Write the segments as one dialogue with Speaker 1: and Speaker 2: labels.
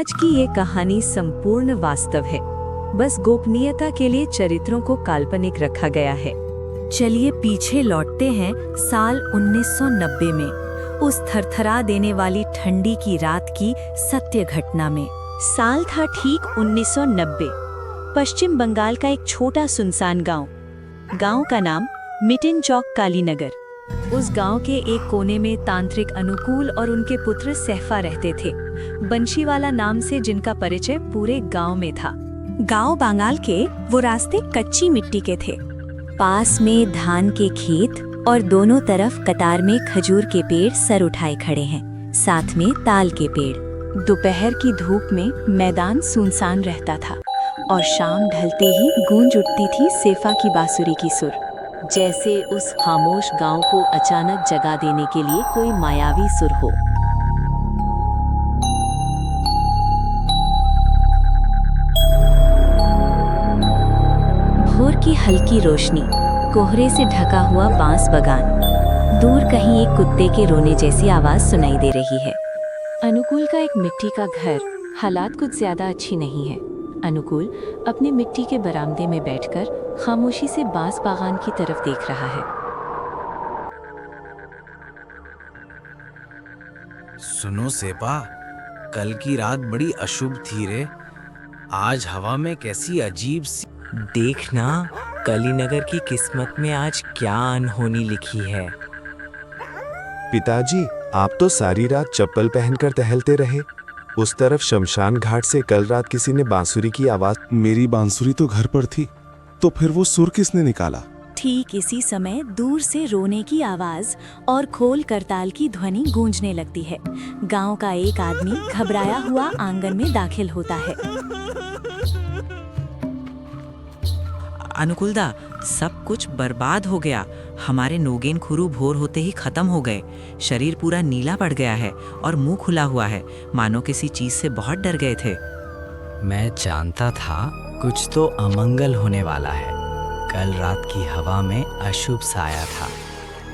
Speaker 1: आज की ये कहानी संपूर्ण वास्तव है, बस गोपनीयता के लिए चरित्रों को काल्पनिक रखा गया है। चलिए पीछे लौटते हैं साल 1990 में, उस थरथरा देने वाली ठंडी की रात की सत्य घटना में। साल था ठीक 1990। पश्चिम बंगाल का एक छोटा सुनसान गांव का नाम मिटिन चौक कालीनगर। उस गांव के एक कोने में तांत्रिक अनुकूल और उनके पुत्र सैफा रहते थे, बंशीवाला नाम से, जिनका परिचय पूरे गांव में था। गांव बंगाल के वो रास्ते कच्ची मिट्टी के थे। पास में धान के खेत और दोनों तरफ कतार में खजूर के पेड़ सर उठाए खड़े हैं, साथ में ताल के पेड़। दोपहर की धूप में मैदान सुनसान रहता था और शाम ढलते ही गूंज उठती थी सैफा की बांसुरी की सुर, जैसे उस खामोश गांव को अचानक जगा देने के लिए कोई मायावी सुर हो। भोर की हल्की रोशनी, कोहरे से ढका हुआ बांस बगान, दूर कहीं एक कुत्ते के रोने जैसी आवाज सुनाई दे रही है। अनुकूल का एक मिट्टी का घर। हालात कुछ ज्यादा अच्छी नहीं है। अनुकूल अपने मिट्टी के बरामदे में बैठकर खामोशी से बांस बागान की तरफ देख रहा है।
Speaker 2: सुनो सेपा, कल की रात बड़ी अशुभ थी रे। आज हवा में कैसी अजीब सी।
Speaker 3: देखना, कालीनगर की किस्मत में आज क्या अनहोनी लिखी है।
Speaker 4: पिताजी, आप तो सारी रात चप्पल पहनकर टहलते रहे। उस तरफ शमशान घाट से कल रात किसी ने बांसुरी की आवाज।
Speaker 5: मेरी बांसुरी तो घर पर थी, तो फिर वो सुर किसने निकाला?
Speaker 1: ठीक इसी समय दूर से रोने की आवाज और खोल करताल की ध्वनि गूंजने लगती है। गांव का एक आदमी घबराया हुआ आंगन में दाखिल होता है।
Speaker 3: अनुकूलदा, सब कुछ बर्बाद हो गया। हमारे नोगेन खुरू भोर होते ही खत्म हो गए। शरीर पूरा नीला पड़ गया है और मुंह खुला हुआ है, मानो किसी चीज से बहुत डर गए थे।
Speaker 6: मैं जानता था कुछ तो अमंगल होने वाला है। कल रात की हवा में अशुभ साया था।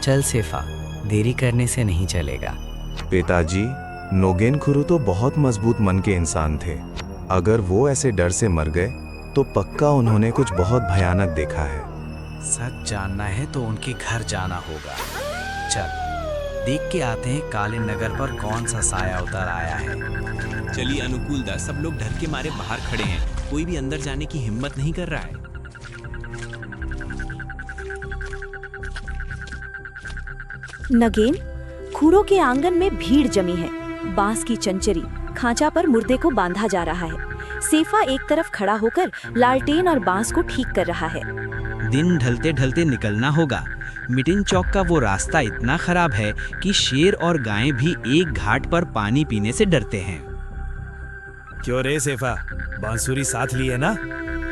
Speaker 6: चल सैफा, देरी करने से नहीं चलेगा।
Speaker 4: पिताजी, नोगेन खुरू तो बहुत मजबूत मन के इंसान थे। अगर वो ऐसे डर से मर गए तो पक्का उन्होंने कुछ बहुत भयानक देखा है।
Speaker 2: सच जानना है तो उनके घर जाना होगा। चल देख के आते हैं कालीनगर पर कौन सा साया उतर आया है।
Speaker 7: चलिए अनुकूलदा, सब लोग डर के मारे बाहर खड़े हैं। कोई भी अंदर जाने की हिम्मत नहीं कर रहा है।
Speaker 1: नगेन, खूरों के आंगन में भीड़ जमी है। बांस की चंचरी खांचा पर मुर्दे को बांधा जा रहा है। सैफा एक तरफ खड़ा होकर लालटेन और बांस को ठीक कर रहा है।
Speaker 7: दिन ढलते ढलते निकलना होगा। मिटिन चौक का वो रास्ता इतना खराब है कि शेर और गायें भी एक घाट पर पानी पीने से डरते हैं।
Speaker 2: क्यों रे सैफा, बांसुरी साथ ली है ना?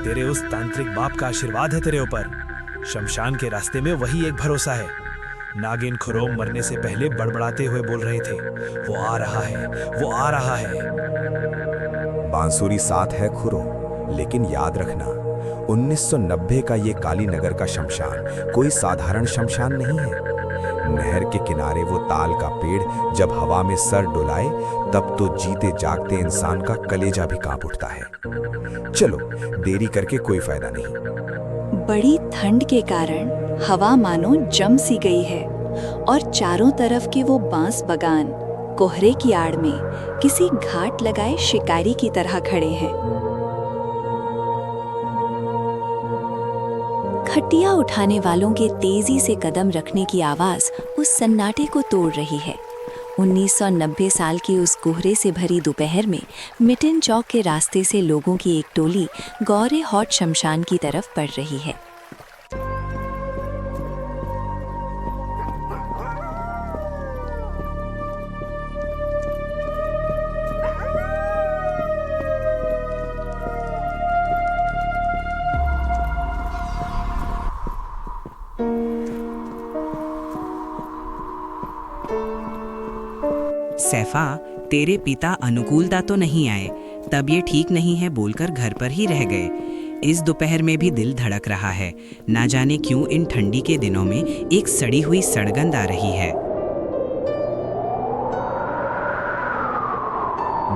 Speaker 2: तेरे उस तांत्रिक बाप का आशीर्वाद है तेरे ऊपर। शमशान के रास्ते में वही एक भरोसा है। नागिन खुरोम मरने से पहले बड़बड़ाते हुए बोल रहे थे, वो आ रहा है, वो आ रहा है।
Speaker 4: बांसुरी साथ है खुरो, लेकिन याद रखना, 1990 का ये कालीनगर का शमशान कोई साधारण शमशान नहीं है। नहर के किनारे वो ताल का पेड़ जब हवा में सर डुलाए, तब तो जीते जागते इंसान का कलेजा भी कांप उठता है। चलो, देरी करके कोई फायदा नहीं।
Speaker 8: बड़ी ठंड के कारण हवा मानो जम सी गई है और चारों तरफ के वो बांस बगान कोहरे की आड़ में किसी घाट लगाए शिकारी की तरह खड़े हैं। खटिया उठाने वालों के तेजी से कदम रखने की आवाज उस सन्नाटे को तोड़ रही है। 1990 साल की उस कोहरे से भरी दोपहर में मिटिन चौक के रास्ते से लोगों की एक टोली गौरे हॉट शमशान की तरफ बढ़ रही है।
Speaker 3: सैफा, तेरे पिता अनुकूलदा तो नहीं आए, तब ये ठीक नहीं है बोलकर घर पर ही रह गए। इस दोपहर में भी दिल धड़क रहा है। ना जाने क्यों इन ठंडी के दिनों में एक सड़ी हुई सड़गंध आ रही है।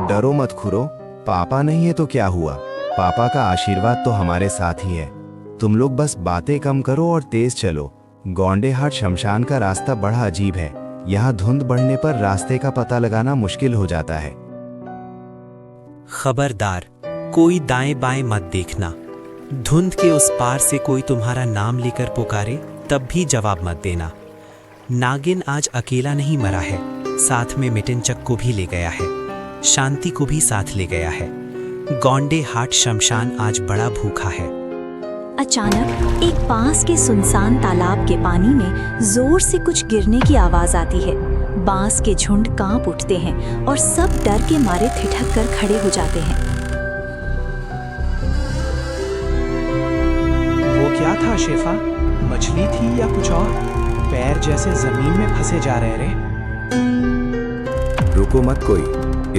Speaker 4: डरो मत खुरो, पापा नहीं है तो क्या हुआ, पापा का आशीर्वाद तो हमारे साथ ही है। तुम लोग बस बातें कम करो और तेज चलो। गौंडेहाट शमशान का रास्ता बड़ा अजीब है। यहाँ धुंध बढ़ने पर रास्ते का पता लगाना मुश्किल हो जाता है।
Speaker 9: खबरदार, कोई दाएं बाएं मत देखना। धुंध के उस पार से कोई तुम्हारा नाम लेकर पुकारे तब भी जवाब मत देना। नागिन आज अकेला नहीं मरा है, साथ में मिटिनचक को भी ले गया है, शांति को भी साथ ले गया है। गौंडेहाट शमशान आज बड़ा भूखा है।
Speaker 8: अचानक एक पास के सुनसान तालाब के पानी में जोर से कुछ गिरने की आवाज आती है। बांस के झुंड कांप उठते हैं और सब डर के मारे ठिठक कर खड़े हो जाते हैं।
Speaker 7: वो क्या था शेफा? मछली थी या कुछ और? पैर जैसे जमीन में फंसे जा रहे रे।
Speaker 4: रुको मत कोई।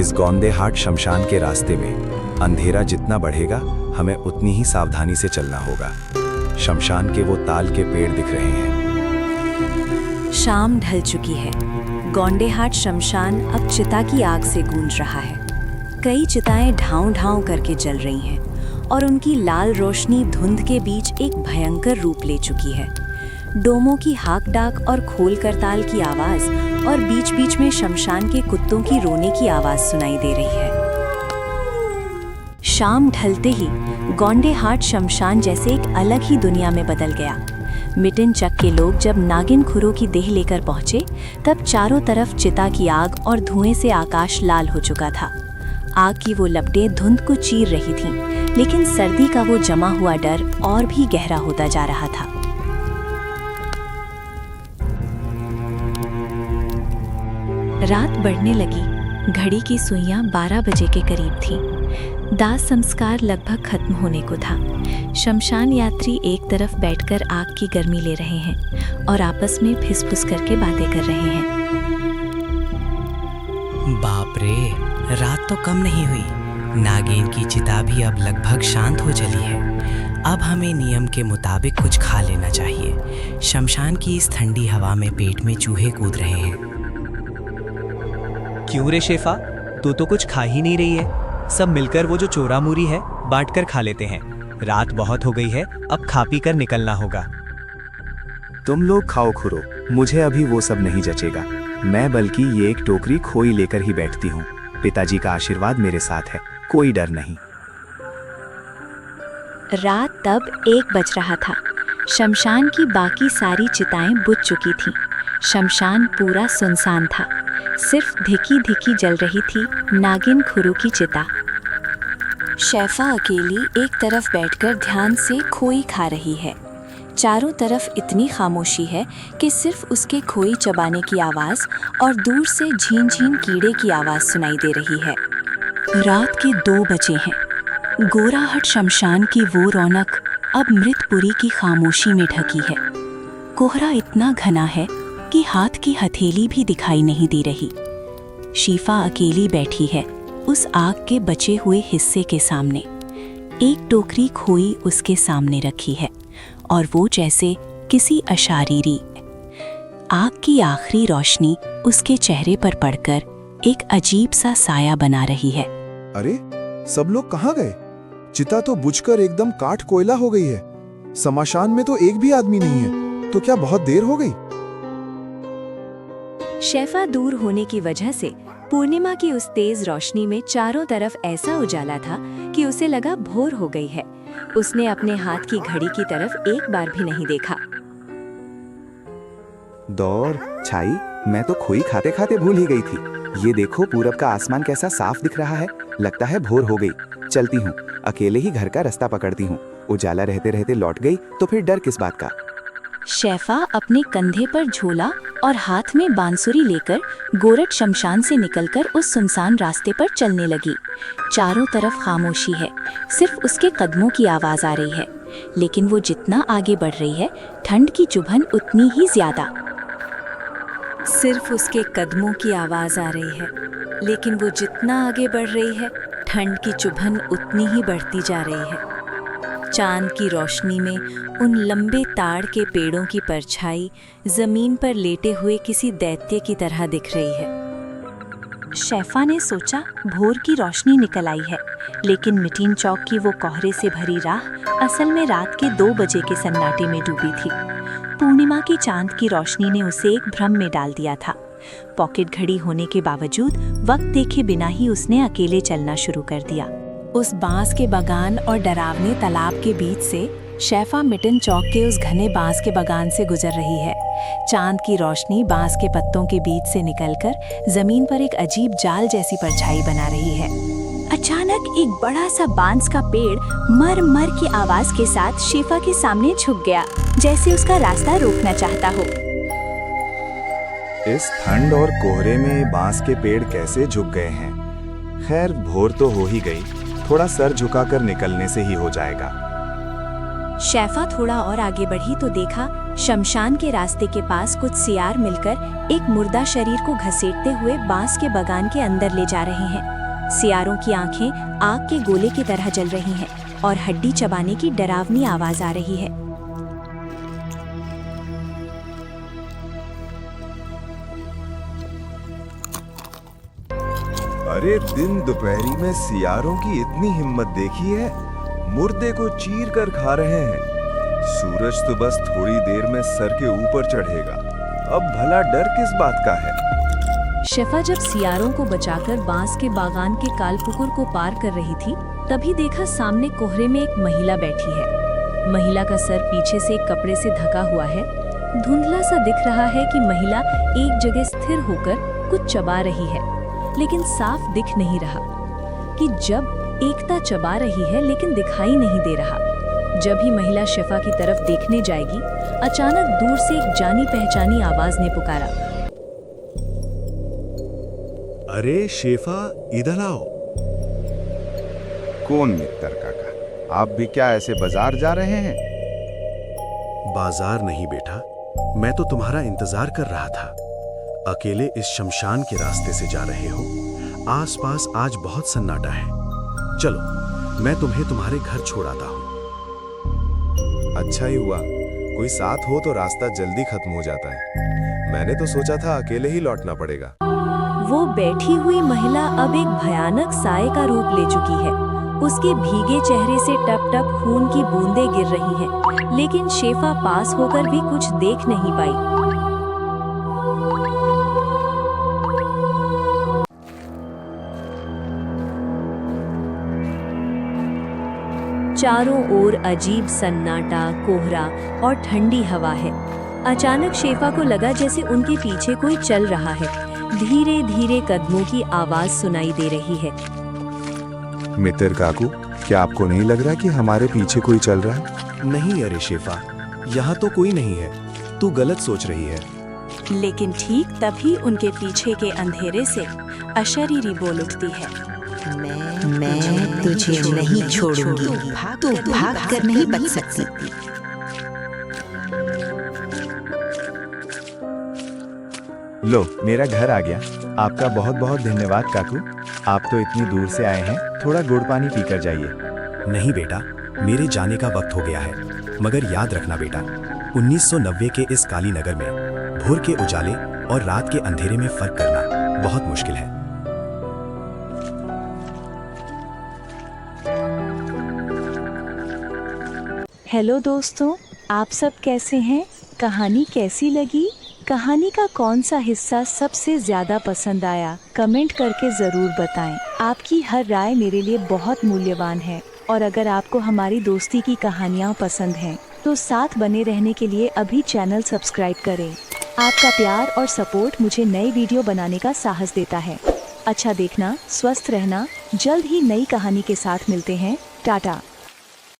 Speaker 4: इस गौंडेहाट शमशान के रास्ते में अंधेरा जितना बढ़ेगा हमें उतनी ही सावधानी से चलना होगा। शमशान के वो ताल के पेड़ दिख रहे हैं।
Speaker 8: शाम ढल चुकी है। गौंडेहाट शमशान अब चिता की आग से गूंज रहा है। कई चिताएं ढांव ढांव करके जल रही हैं और उनकी लाल रोशनी धुंध के बीच एक भयंकर रूप ले चुकी है। डोमों की हाक डाक और खोल करताल की आवाज और बीच बीच में शमशान के कुत्तों की रोने की आवाज सुनाई दे रही है। शाम ढलते ही गौंडेहाट शमशान जैसे एक अलग ही दुनिया में बदल गया। मिटिनचक के लोग जब नागिन खुरो की देह लेकर पहुंचे तब चारों तरफ चिता की आग और धुएं से आकाश लाल हो चुका था। आग की वो लपटें धुंध को चीर रही थीं, लेकिन सर्दी का वो जमा हुआ डर और भी गहरा होता जा रहा था। रात बढ़ने लगी। घड़ी की सुइयां 12 बजे के करीब थीं। दाह संस्कार लगभग खत्म होने को था। शमशान यात्री एक तरफ बैठकर आग की गर्मी ले रहे हैं और आपस में फिसफुस करके बातें कर रहे हैं।
Speaker 3: बाप रे, रात तो कम नहीं हुई। नागिन की चिता भी अब लगभग शांत हो चली है। अब हमें नियम के मुताबिक कुछ खा लेना चाहिए। शमशान की इस ठंडी हवा में पेट में चूहे कूद रहे हैं।
Speaker 7: क्यों रे शेफा, तू तो कुछ खा ही नहीं रही है। सब मिलकर वो जो चोरामूरी है बांट कर खा लेते हैं। रात बहुत हो गई है, अब खा पी कर निकलना होगा।
Speaker 4: तुम लोग खाओ खुरो, मुझे अभी वो सब नहीं जचेगा। मैं बल्कि ये एक टोकरी खोई लेकर ही बैठती हूँ। पिताजी का आशीर्वाद मेरे साथ है, कोई डर नहीं।
Speaker 8: रात तब 1 बज रहा था। शमशान की बाकी सारी चिताएं बुझ चुकी थीं। शमशान पूरा सुनसान था। सिर्फ धिकी धिकी जल रही थी नागिन खुरू की चिता। शेफा अकेली एक तरफ बैठकर ध्यान से खोई खा रही है। चारों तरफ इतनी खामोशी है कि सिर्फ उसके खोई चबाने की आवाज़ और दूर से झीन झीन कीड़े की आवाज़ सुनाई दे रही है। रात के 2 बजे हैं। गोराहट शमशान की वो रौनक अब मृतपुरी की खामोशी में ढकी है। कोहरा इतना घना है कि हाथ की हथेली भी दिखाई नहीं दे रही। शीफा अकेली बैठी है उस आग के बचे हुए हिस्से के सामने। एक टोकरी खोई उसके सामने रखी है और वो जैसे किसी अशारीरी। आग की आखिरी रोशनी उसके चेहरे पर पड़कर एक अजीब सा साया बना रही है।
Speaker 5: अरे सब लोग कहाँ गए? चिता तो बुझकर एकदम काठ कोयला हो गई है। शमशान में तो एक भी आदमी नहीं है, तो क्या बहुत देर हो गई?
Speaker 1: शेफा दूर होने की वजह से पूर्णिमा की उस तेज रोशनी में चारों तरफ ऐसा उजाला था कि उसे लगा भोर हो गई है। उसने अपने हाथ की घड़ी की तरफ एक बार भी नहीं देखा।
Speaker 4: दौर छाई, मैं तो खोई खाते खाते भूल ही गई थी। ये देखो पूरब का आसमान कैसा साफ दिख रहा है। लगता है भोर हो गई। चलती हूँ, अकेले ही घर का रास्ता पकड़ती हूँ। उजाला रहते रहते लौट गई तो फिर डर किस बात का।
Speaker 8: शेफा अपने कंधे पर झोला और हाथ में बांसुरी लेकर गोरट शमशान से निकलकर उस सुनसान रास्ते पर चलने लगी। चारों तरफ खामोशी है, सिर्फ उसके कदमों की आवाज आ रही है। लेकिन वो जितना आगे बढ़ रही है, ठंड की चुभन उतनी ही ज्यादा।
Speaker 1: सिर्फ उसके कदमों की आवाज आ रही है, लेकिन वो जितना आगे बढ़ रही है, ठंड की चुभन उतनी ही बढ़ती जा रही है। चांद की रोशनी में उन लंबे ताड़ के पेड़ों की परछाई जमीन पर लेटे हुए किसी दैत्य की तरह दिख रही है।
Speaker 8: शेफा ने सोचा भोर की रोशनी निकल आई है, लेकिन मिटिन चौक की वो कोहरे से भरी राह असल में रात के 2 बजे के सन्नाटे में डूबी थी। पूर्णिमा की चांद की रोशनी ने उसे एक भ्रम में डाल दिया था। पॉकेट घड़ी होने के बावजूद वक्त देखे बिना ही उसने अकेले चलना शुरू कर दिया। उस बांस के बगान और डरावने तालाब के बीच से शेफा मिटिन चौक के उस घने बांस के बगान से गुजर रही है। चांद की रोशनी बांस के पत्तों के बीच से निकलकर जमीन पर एक अजीब जाल जैसी परछाई बना रही है। अचानक एक बड़ा सा बांस का पेड़ मर मर की आवाज के साथ शेफा के सामने झुक गया, जैसे उसका रास्ता रोकना चाहता हो।
Speaker 4: इस ठंड और कोहरे में बांस के पेड़ कैसे झुक गए हैं? खैर, भोर तो हो ही गई, थोड़ा सर झुकाकर निकलने से ही हो जाएगा।
Speaker 8: शेफा थोड़ा और आगे बढ़ी तो देखा शमशान के रास्ते के पास कुछ सियार मिलकर एक मुर्दा शरीर को घसीटते हुए बांस के बगान के अंदर ले जा रहे हैं। सियारों की आंखें आग के गोले की तरह जल रही हैं और हड्डी चबाने की डरावनी आवाज आ रही है।
Speaker 4: अरे, दिन दोपहरी में सियारों की इतनी हिम्मत देखी है? मुर्दे को चीर कर खा रहे हैं। सूरज तो बस थोड़ी देर में सर के ऊपर चढ़ेगा। अब भला डर किस बात का है?
Speaker 1: शेफा जब सियारों को बचाकर बांस के बागान के कालपुकुर को पार कर रही थी, तभी देखा सामने कोहरे में एक महिला बैठी है। महिला का सर पीछे से एक कपड़े से ढका हुआ है। धुंधला सा दिख रहा है कि महिला एक जगह स्थिर होकर कुछ चबा रही है, लेकिन साफ दिख नहीं रहा कि जब एकता चबा रही है लेकिन दिखाई नहीं दे रहा। जब ही महिला शेफा की तरफ देखने जाएगी, अचानक दूर से एक जानी पहचानी आवाज ने पुकारा,
Speaker 4: अरे शेफा, इधर आओ। कौन मित्र काका? आप भी क्या ऐसे बाजार जा रहे हैं?
Speaker 10: बाजार नहीं बेटा, मैं तो तुम्हारा इंतजार कर रहा था। अकेले इस शमशान के रास्ते से जा रहे हो। आसपास आज बहुत सन्नाटा है। चलो, मैं तुम्हें तुम्हारे घर छोड़ आता हूँ।
Speaker 4: अच्छा ही हुआ, कोई साथ हो तो रास्ता जल्दी खत्म हो जाता है। मैंने तो सोचा था अकेले ही लौटना पड़ेगा।
Speaker 1: वो बैठी हुई महिला अब एक भयानक साए का रूप ले चुकी है। उसके भीगे चेहरे से टप टप खून की बूंदें गिर रही हैं, लेकिन शेफा पास होकर भी कुछ देख नहीं पाई। चारों ओर अजीब सन्नाटा, कोहरा और ठंडी हवा है। अचानक शेफा को लगा जैसे उनके पीछे कोई चल रहा है। धीरे धीरे कदमों की आवाज सुनाई दे रही है।
Speaker 4: मित्र काकू, क्या आपको नहीं लग रहा कि हमारे पीछे कोई चल रहा है?
Speaker 10: नहीं अरे शेफा, यहाँ तो कोई नहीं है। तू गलत सोच रही है।
Speaker 8: लेकिन ठीक तभी उनके पीछे के अंधेरे से अशरीरी बोल उठती है,
Speaker 1: मैं तुझे नहीं छोड़ूंगी, तू भाग कर नहीं बच सकती।
Speaker 4: लो, मेरा घर आ गया। आपका बहुत बहुत धन्यवाद काकू। आप तो इतनी दूर से आए हैं, थोड़ा गुड़ पानी पीकर जाइए।
Speaker 10: नहीं बेटा, मेरे जाने का वक्त हो गया है। मगर याद रखना बेटा, 1990 के इस काली नगर में भोर के उजाले और रात के अंधेरे में फर्क करना बहुत मुश्किल है।
Speaker 8: हेलो दोस्तों, आप सब कैसे हैं? कहानी कैसी लगी? कहानी का कौन सा हिस्सा सबसे ज्यादा पसंद आया? कमेंट करके जरूर बताएं। आपकी हर राय मेरे लिए बहुत मूल्यवान है। और अगर आपको हमारी दोस्ती की कहानियाँ पसंद हैं, तो साथ बने रहने के लिए अभी चैनल सब्सक्राइब करें। आपका प्यार और सपोर्ट मुझे नई वीडियो बनाने का साहस देता है। अच्छा देखना, स्वस्थ रहना। जल्द ही नई कहानी के साथ मिलते हैं। टाटा।